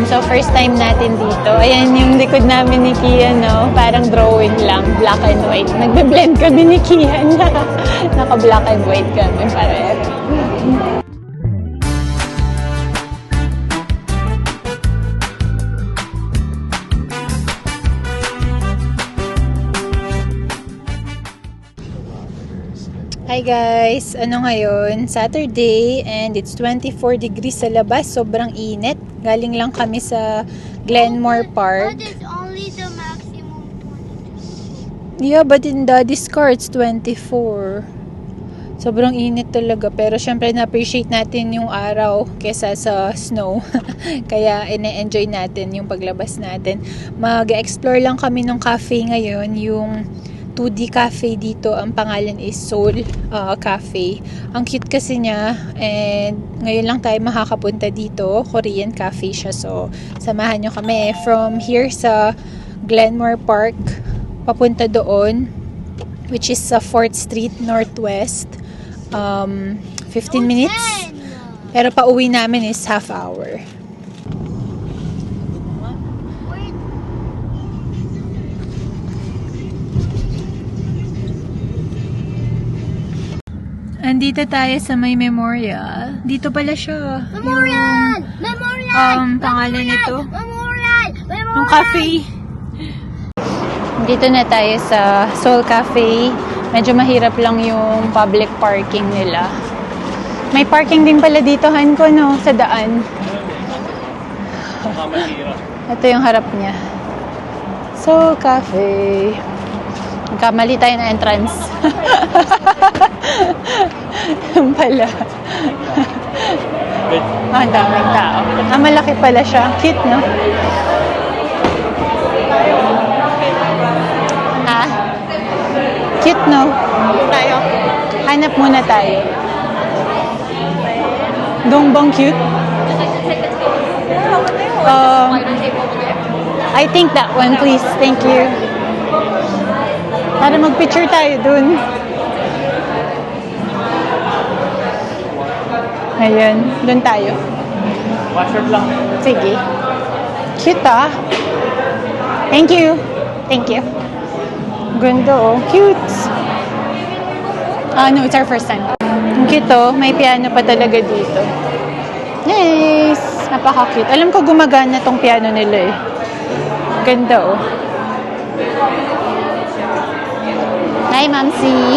Ayun, so first time natin dito. Ayan yung likod namin ni Kian, no? Parang drawing lang, black and white. Nagbe-blend kami ni Kian. Naka-black and white kami pareho. Hi guys! Ano ngayon? Saturday and it's 24 degrees sa labas. Sobrang init. Galing lang kami sa Glenmore Park. But it's only the maximum 22. Yeah, but in Daddy's car it's 24. Sobrang init talaga. Pero syempre na-appreciate natin yung araw kesa sa snow. Kaya ine-enjoy natin yung paglabas natin. Mag-explore lang kami ng cafe ngayon. Yung 2D cafe dito. Ang pangalan is Soul Cafe. Ang cute kasi niya. And ngayon lang tayo makakapunta dito. Korean cafe siya. So, samahan nyo kami. From here sa Glenmore Park, papunta doon, which is sa 4th Street Northwest. 15 minutes. Pero pauwi namin is half hour. Andito tayo sa may memorial. Dito pala siya. Memorial! Memorial! Pangalan nito. Memorial! Memorial! Yung cafe. Dito na tayo sa Soul Cafe. Medyo mahirap lang yung public parking nila. May parking din pala dito, Han ko, no? Sa daan. Ito yung harap niya. Soul Cafe. Nagkamali tayo na entrance. Yung pala. Ang daming tao. Malaki pala siya. Cute, no? Ha? Cute, no? Tayo. Hanap muna tayo. Dongbang cute? I think that one, please. Thank you. Para mag-picture tayo dun. Ayan, dun tayo. Watch lang. Sige. Cute ah. Thank you. Thank you. Ganda oh. Cute. No, it's our first time. Ang cute oh. May piano pa talaga dito. Nice. Napaka-cute. Alam ko gumagana tong piano nila eh. Ganda oh. Hi, Mamsi.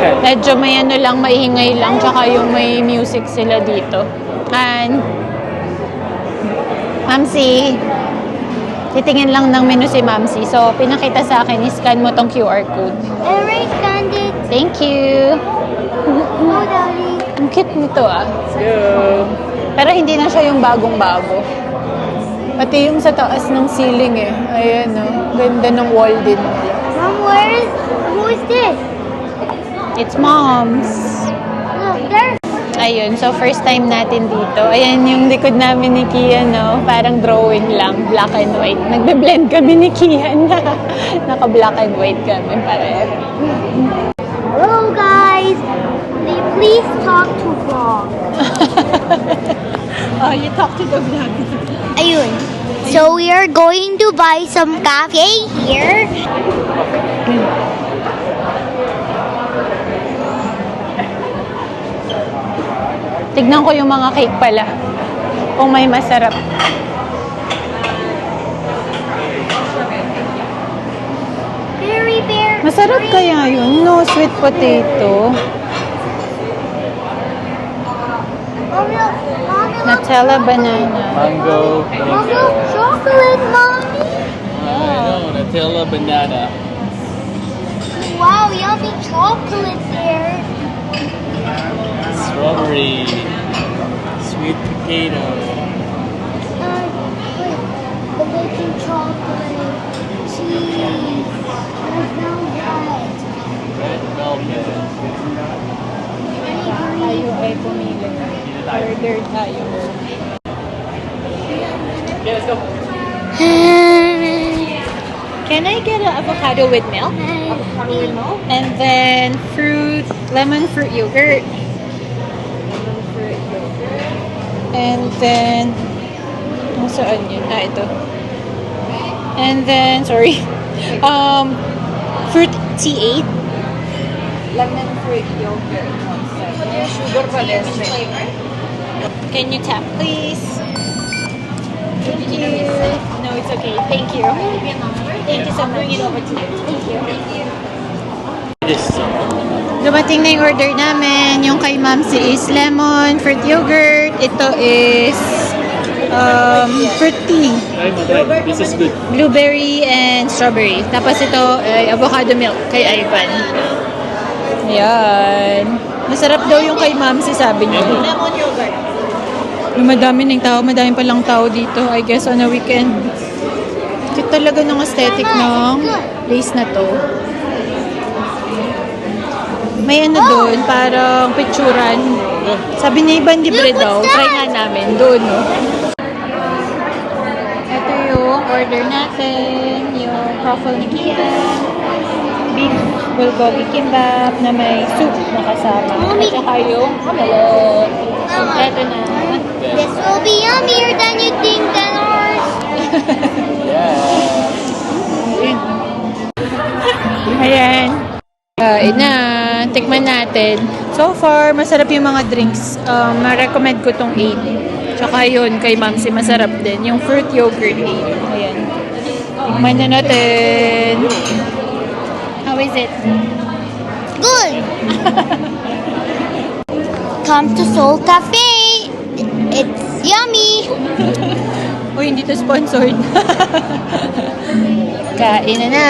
Medyo may ano lang, maingay lang, tsaka yung may music sila dito. And, Mamsi, titingin lang ng menu si Mamsi. So, pinakita sa akin, iscan mo tong QR code. Alright, stand it. Thank you. Oh, Daddy. Ang cute nito ah. Let's go. Pero hindi na siya yung bagong-bago. Pati yung sa taas ng ceiling eh. Ayan oh. Ganda ng wall din nila. Mom, who is this? It's Mom's. Look, there's Ayun, so first time natin dito. Ayan yung likod namin ni Kian, no? Parang drawing lang, black and white. Nagbe-blend kami ni Kian. Naka-black and white kami pareho. Hello, guys. May please talk to vlog. Oh, you talk to the vlog. Ayun. So we are going to buy some cafe here. Tignan ko yung mga cake pala. Kung may masarap. Berry bear. Masarap kaya yun, no? Sweet potato. Mommy, look. Mommy, look. Nutella banana. Mango. Mommy, look. Chocolate, mommy. I know, Nutella banana. Wow, yummy chocolate there. Strawberry. Sweet potato. The baking chocolate. Cheese. Red velvet. Red velvet. Tayo ay pumili. Order tayo. Okay, let's go. Can I get an avocado with milk? Avocado with milk? And then fruit, lemon fruit yogurt. And then Kung saan yun? Ah, ito. And then, sorry. Fruit T8. Lemon fruit yogurt. Sugar pa less. Can you tap, please? Thank you. No, it's okay. Thank you. Thank you so much. Bring it over to you. Thank you. This. Dumating na yung order namin. Yung kay Mamsi is lemon, fruit yogurt. Ito is fruit tea. This is good. Blueberry and strawberry. Tapos ito ay avocado milk kay Ivan. Ayan. Masarap daw yung kay Mamsi, sabi niya. Lemon yogurt. Madami ng tao. Madami palang tao dito. I guess on a weekend. Cute talaga ng aesthetic ng place na to. May ano doon, parang picturan. Sabi ni Ivan libre daw. Try nga namin. Doon, no? Ito yung order natin. Yung truffle ni Kian. Beef bulgogi kimbap na may soup na kasama. At saka yung omelette. Ito na. This will be yummier than you think, Denars. Ayan. Kain na. Tikman natin. So far, masarap yung mga drinks. Ma-recommend ko tong 8. Tsaka yun, kay Mamsi, masarap din. Yung fruit yogurt 8. Ayan. Tikman na natin. How is it? Good. Come to Soul Cafe. It's yummy. Uy, hindi to sponsored. Kain na.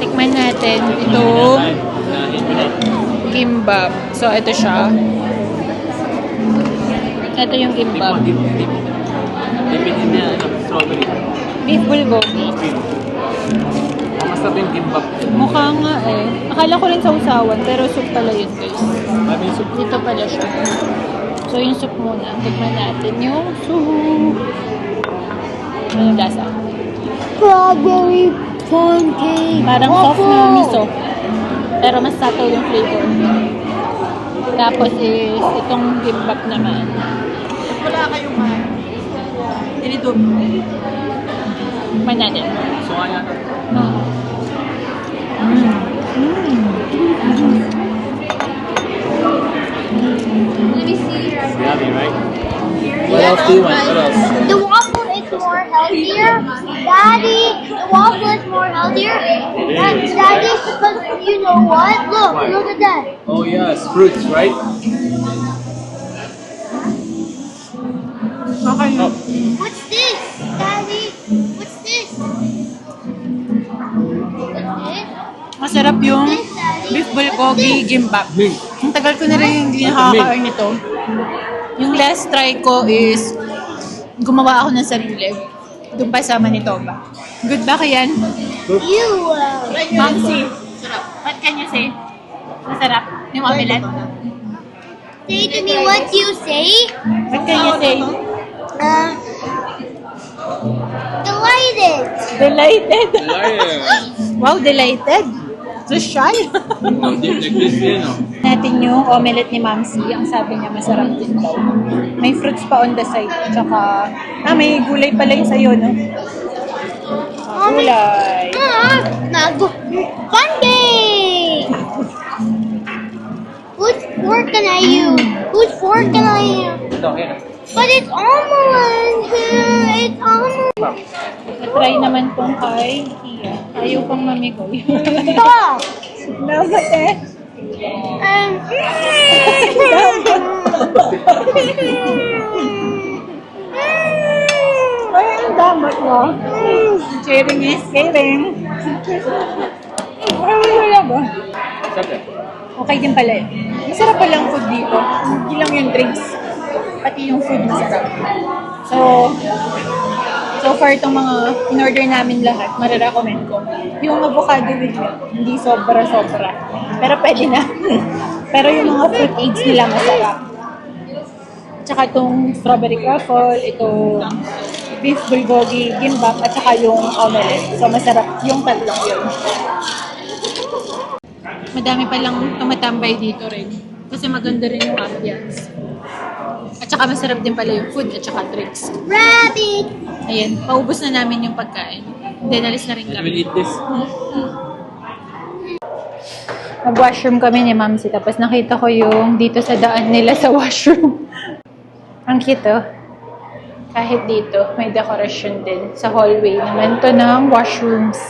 Tikman natin. Ito, kimbap. So, ito siya. Ito yung kimbap. Dipin niya, strawberry. Beef bulgogi. Masarap yung kimbap. Mukha nga eh. Akala ko rin sa usawan, pero soup pala yun, guys. Maraming soup. Dito pala siya. So, yung soup muna. Tikman natin yung soup. Ano lasa? Strawberry pancake. Parang soft na miso. Pero mas subtle yung flavor. Tapos is, itong kimbap naman. Wala kayong tinidor. Tikman natin. So, ayan. Yummy, right? What else do you want? What else? The waffle is more healthier. Daddy, the waffle is more healthier. Daddy, because you know what? Look at that. Oh, yes. Fruits, right? Okay. Oh, What's this? Daddy, what's this? Masarap yung This, Daddy? beef bulgogi gimbap. mint. Ang tagal ko na rin hindi nakaka-earn nito. Yung last try ko is gumawa ako ng sarili. Doon pa sama ni Toba. Good ba kayan? You. Mamsi, what can you say? Masarap. Yung omelette. Say to me what you say. What can you say? Delighted. Delighted. Liar. Wow, delighted. So shy. Oh, crispy, no? Natin yung omelette ni Mamsi. Ang sabi niya masarap din daw. May fruits pa on the side. Tsaka, may gulay pala yung sayo, no? Gulay. Pancake. Whose fork can I use? Whose fork can I use? Ito, yan. But it's almond. It's almond. Try naman kung kay Kia. Ayaw pang mamigoy. Stop. Dapat eh. Ay, ang damat mo. Sharing is caring. Ay, wala ba? Sarap yan. Okay din pala eh. Masarap palang food dito. Hindi lang yung drinks. Pati yung food masarap. So far itong mga in-order namin lahat, marirecommend ko. Yung avocado with milk, hindi sobra-sobra. Pero pwede na. Pero yung mga fruit aids nila masarap. Tsaka itong strawberry truffle, ito beef bulgogi gimbap, at saka yung omelette. So masarap yung tatlong yun. Madami palang tumatambay dito rin. Kasi maganda rin yung ambience. At saka masarap din pala yung food at saka drinks. Rabbit! Ayan, paubos na namin yung pagkain. Then, alis na rin We'll kami. eat this. Nag-washroom kami ni Mamsi. Tapos nakita ko yung dito sa daan nila sa washroom. Ang cute, oh. Kahit dito, may dekorasyon din. Sa hallway naman to ng washrooms.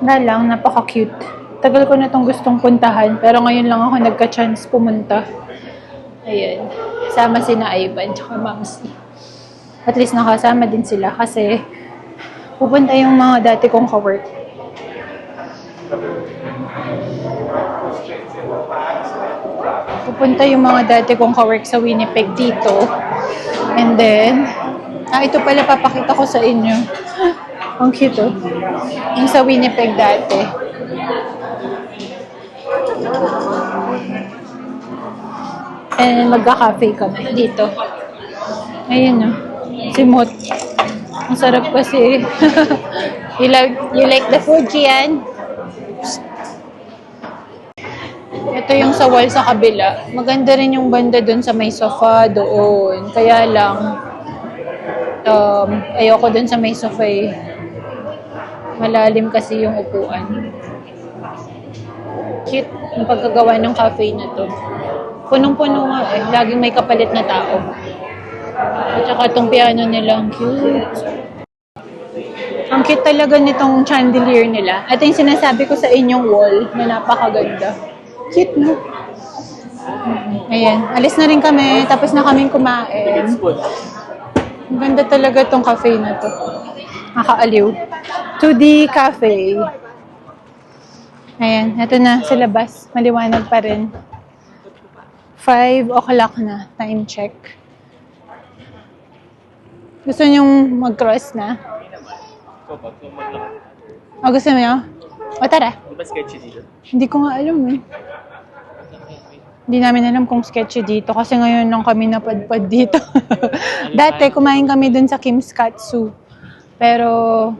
Nga lang, napaka-cute. Tagal ko na itong gustong puntahan. Pero ngayon lang ako nagka-chance pumunta. Ayan. Kasama sina Ivan tsaka Mamsi. At least nakasama din sila kasi pupunta yung mga dati kong ka-work. Pupunta yung mga dati kong ka-work sa Winnipeg dito. And then, ito pala papakita ko sa inyo. Ang cute, oh. Yung sa Winnipeg dati. And magka-cafe kami dito. Ayun, oh. Si Mot. Ang sarap kasi. You like the food, Gian? Ito yung sa wall sa kabila. Maganda rin yung banda doon sa may sofa doon. Kaya lang, ayoko doon sa may sofa eh. Malalim kasi yung upuan. Cute yung pagkagawa ng cafe na to. Punong-puno nga eh. Laging may kapalit na tao. At saka itong piano nila, ang cute. Ang cute talaga nitong chandelier nila. At yung sinasabi ko sa inyong wall na napakaganda. Cute, no? Ayan. Alis na rin kami. Tapos na kaming kumain. Ang ganda talaga tong cafe na to. Nakaaliw. 2D cafe. Ayan. Ito na sa labas. Maliwanag pa rin. 5 o'clock na. Time check. Gusto niyong mag-cross na? O, gusto mo? O, tara. Di ba sketchy dito? Hindi ko nga alam eh. Hindi namin alam kung sketchy dito kasi ngayon lang kami napadpad dito. Dati, kumain kami dun sa Kim's Katsu. Pero,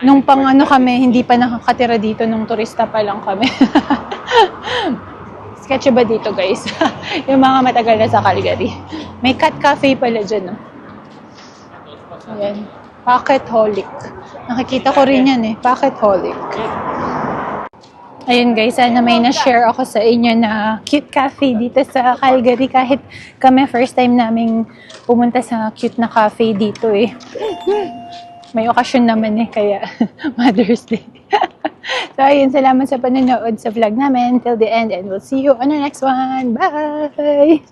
nung pang ano kami, hindi pa nakakatira dito, nung turista pa lang kami. Sketchy ba dito, guys? Yung mga matagal na sa Calgary. May cat cafe pala dyan, no? Ayan. Pocketholic. Nakikita ko rin yan eh. Pocketholic. Ayun guys, sana may na-share ako sa inyo na cute cafe dito sa Calgary. Kahit kami first time naming pumunta sa cute na cafe dito eh. May okasyon naman eh, kaya Mother's Day. So ayun, salamat sa panonood sa vlog namin till the end and we'll see you on the next one. Bye!